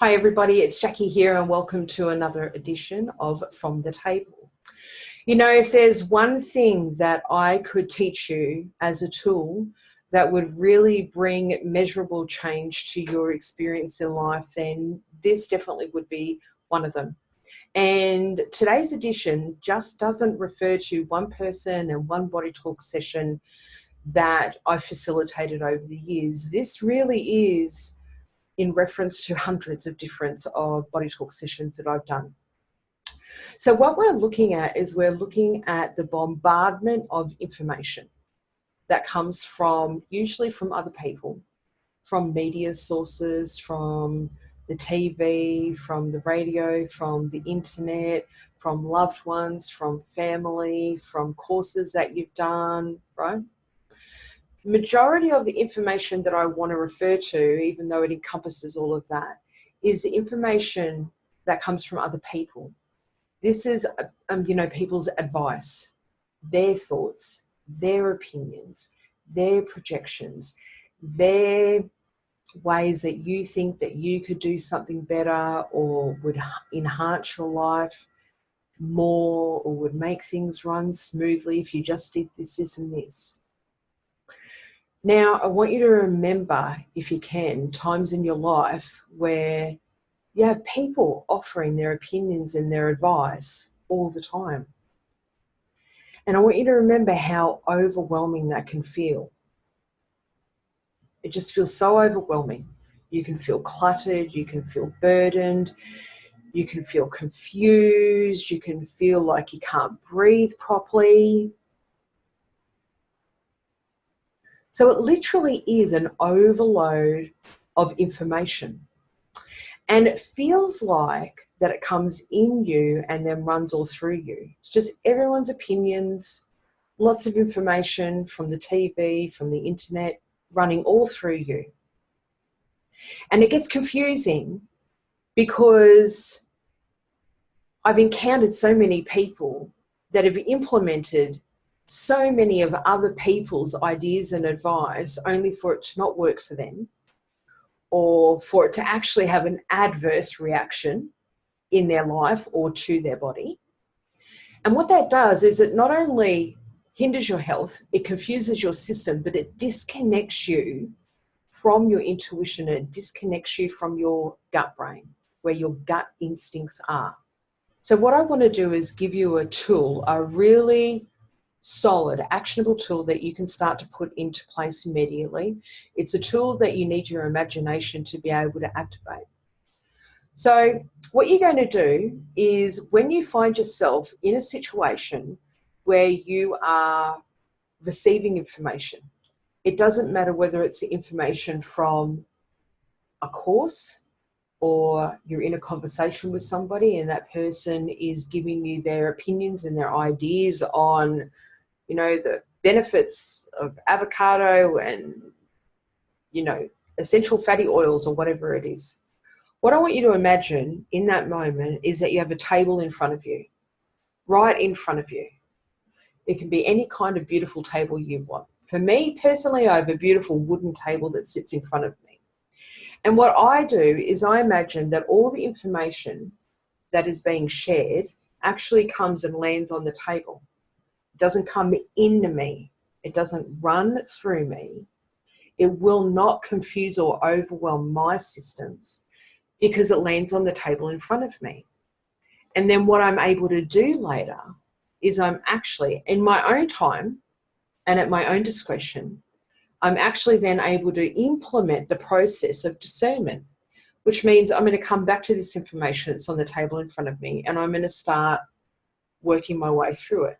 Hi everybody, it's Jackie here and welcome to another edition of From the Table. You know, if there's one thing that I could teach you as a tool that would really bring measurable change to your experience in life, then this definitely would be one of them. And today's edition just doesn't refer to one person and one body talk session that I've facilitated over the years. This really is in reference to hundreds of different body talk sessions that I've done. So what we're looking at is we're looking at the bombardment of information that comes from, usually from other people, from media sources, from the TV, from the radio, from the internet, from loved ones, from family, from courses that you've done, right? Majority of the information that I want to refer to, even though it encompasses all of that, is the information that comes from other people. This is, people's advice, their thoughts, their opinions, their projections, their ways that you think that you could do something better or would enhance your life more or would make things run smoothly if you just did this, this, and this. Now, I want you to remember, if you can, times in your life where you have people offering their opinions and their advice all the time. And I want you to remember how overwhelming that can feel. It just feels so overwhelming. You can feel cluttered, you can feel burdened, you can feel confused, you can feel like you can't breathe properly. So it literally is an overload of information. And it feels like that it comes in you and then runs all through you. It's just everyone's opinions, lots of information from the TV, from the internet, running all through you. And it gets confusing because I've encountered so many people that have implemented so many of other people's ideas and advice only for it to not work for them or for it to actually have an adverse reaction in their life or to their body. And what that does is it not only hinders your health, it confuses your system, but it disconnects you from your intuition, and it disconnects you from your gut brain, where your gut instincts are. So what I want to do is give you a tool, a really solid, actionable tool that you can start to put into place immediately. It's a tool that you need your imagination to be able to activate. So what you're going to do is when you find yourself in a situation where you are receiving information, it doesn't matter whether it's the information from a course or you're in a conversation with somebody and that person is giving you their opinions and their ideas on, you know, the benefits of avocado and, you know, essential fatty oils or whatever it is. What I want you to imagine in that moment is that you have a table in front of you, right in front of you. It can be any kind of beautiful table you want. For me, personally, I have a beautiful wooden table that sits in front of me. And what I do is I imagine that all the information that is being shared actually comes and lands on the table. It doesn't come into me. It doesn't run through me. It will not confuse or overwhelm my systems because it lands on the table in front of me. And then what I'm able to do later is I'm actually, in my own time and at my own discretion, I'm actually then able to implement the process of discernment, which means I'm going to come back to this information that's on the table in front of me and I'm going to start working my way through it.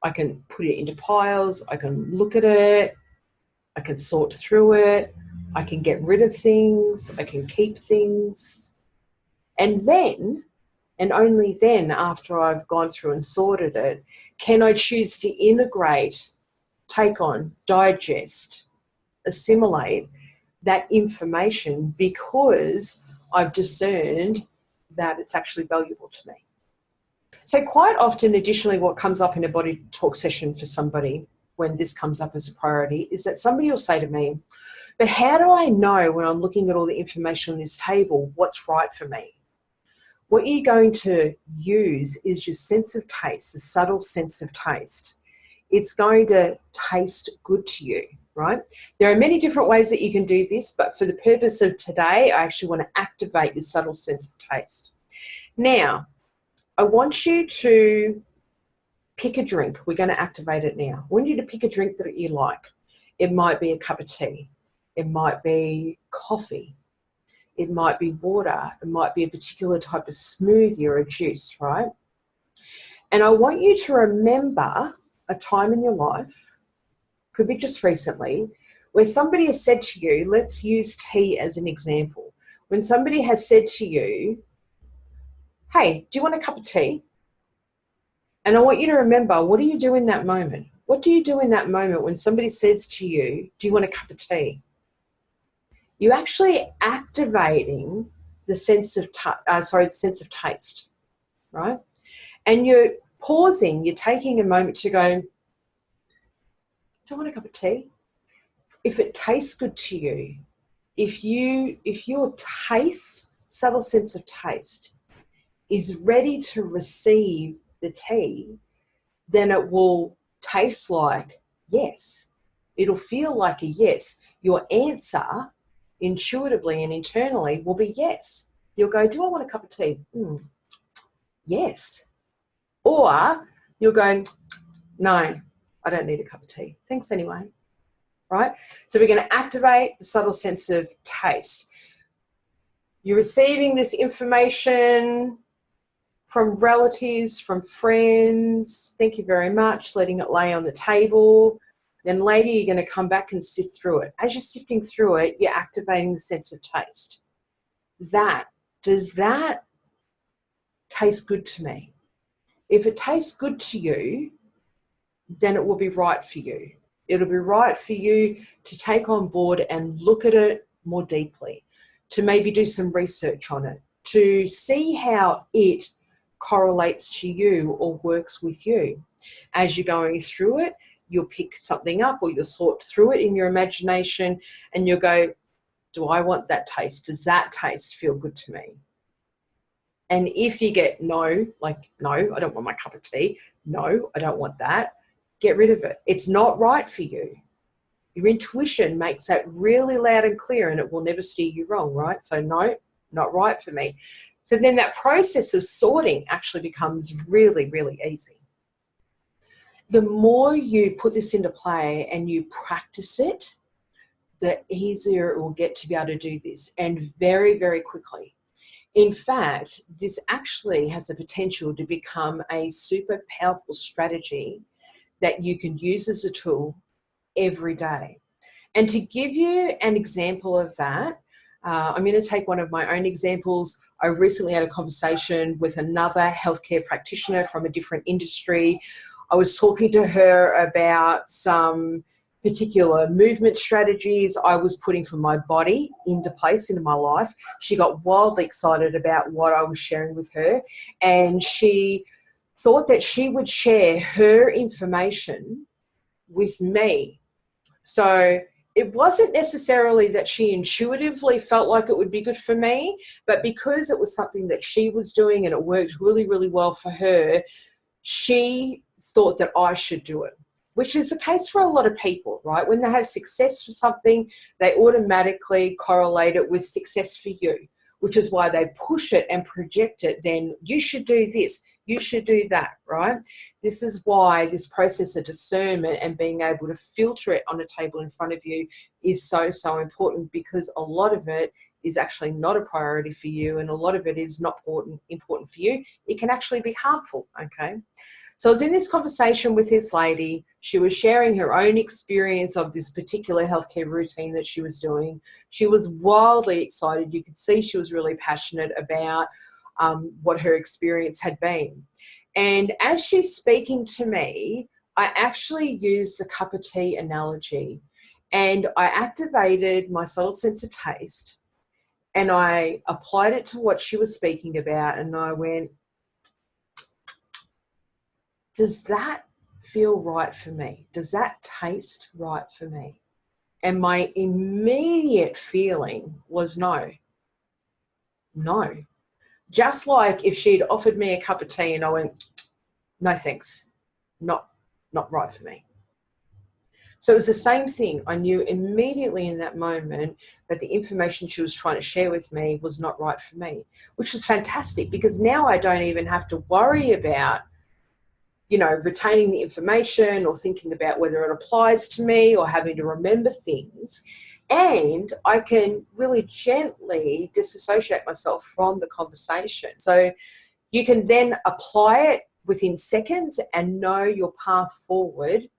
I can put it into piles, I can look at it, I can sort through it, I can get rid of things, I can keep things. And then, and only then, after I've gone through and sorted it, can I choose to integrate, take on, digest, assimilate that information because I've discerned that it's actually valuable to me. So quite often, additionally, what comes up in a body talk session for somebody when this comes up as a priority is that somebody will say to me, But how do I know when I'm looking at all the information on this table what's right for me? What you're going to use is your sense of taste, the subtle sense of taste. It's going to taste good to you, right? There are many different ways that you can do this, but for the purpose of today, I actually want to activate your subtle sense of taste. Now, I want you to pick a drink. We're going to activate it now. I want you to pick a drink that you like. It might be a cup of tea. It might be coffee. It might be water. It might be a particular type of smoothie or a juice, right? And I want you to remember a time in your life, could be just recently, where somebody has said to you, let's use tea as an example. When somebody has said to you, hey, do you want a cup of tea? And I want you to remember, what do you do in that moment? What do you do in that moment when somebody says to you, do you want a cup of tea? You're actually activating the sense of taste, right? And you're pausing, you're taking a moment to go, do you want a cup of tea? If it tastes good to you, if your taste, subtle sense of taste, is ready to receive the tea, then it will taste like yes. It'll feel like a yes. Your answer, intuitively and internally, will be yes. You'll go, do I want a cup of tea? Yes. Or you're going, no, I don't need a cup of tea. Thanks anyway. Right? So we're going to activate the subtle sense of taste. You're receiving this information from relatives, from friends. Thank you very much. Letting it lay on the table. Then later you're going to come back and sift through it. As you're sifting through it, you're activating the sense of taste. Does that taste good to me? If it tastes good to you, then it will be right for you. It'll be right for you to take on board and look at it more deeply, to maybe do some research on it, to see how it correlates to you or works with you. As you're going through it, you'll pick something up or you'll sort through it in your imagination and you'll go, do I want that taste? Does that taste feel good to me? And if you get no, like, no, I don't want my cup of tea. No, I don't want that. Get rid of it. It's not right for you. Your intuition makes that really loud and clear and it will never steer you wrong, right? So no, not right for me. So then that process of sorting actually becomes really, really easy. The more you put this into play and you practice it, the easier it will get to be able to do this, and very, very quickly. In fact, this actually has the potential to become a super powerful strategy that you can use as a tool every day. And to give you an example of that, I'm going to take one of my own examples. I recently had a conversation with another healthcare practitioner from a different industry. I was talking to her about some particular movement strategies I was putting for my body into place into my life. She got wildly excited about what I was sharing with her, and she thought that she would share her information with me. So it wasn't necessarily that she intuitively felt like it would be good for me, but because it was something that she was doing and it worked really, really well for her, she thought that I should do it, which is the case for a lot of people, right? When they have success for something, they automatically correlate it with success for you, which is why they push it and project it. Then you should do this, you should do that, right? This is why this process of discernment and being able to filter it on a table in front of you is so, so important, because a lot of it is actually not a priority for you and a lot of it is not important for you. It can actually be harmful, okay? So I was in this conversation with this lady. She was sharing her own experience of this particular healthcare routine that she was doing. She was wildly excited. You could see she was really passionate about what her experience had been. And as she's speaking to me, I actually used the cup of tea analogy, and I activated my soul sense of taste and I applied it to what she was speaking about, and I went, does that feel right for me? Does that taste right for me? And my immediate feeling was no. No. Just like if she'd offered me a cup of tea and I went, no thanks, not right for me. So it was the same thing. I knew immediately in that moment that the information she was trying to share with me was not right for me, which was fantastic because now I don't even have to worry about, you know, retaining the information or thinking about whether it applies to me or having to remember things. And I can really gently disassociate myself from the conversation. So you can then apply it within seconds and know your path forward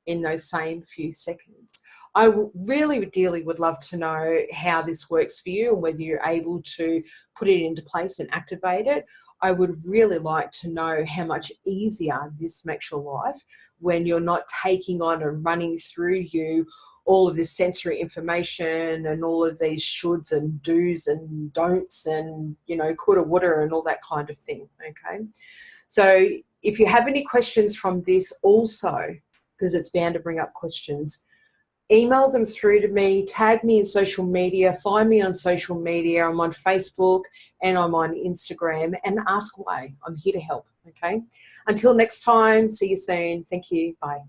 in those same few seconds. I really dearly would love to know how this works for you and whether you're able to put it into place and activate it. I would really like to know how much easier this makes your life when you're not taking on and running through you all of this sensory information and all of these shoulds and do's and don'ts and, you know, coulda, woulda and all that kind of thing, okay? So if you have any questions from this also, because it's bound to bring up questions, email them through to me, tag me in social media, find me on social media. I'm on Facebook and I'm on Instagram, and ask away. I'm here to help, okay? Until next time, see you soon. Thank you. Bye.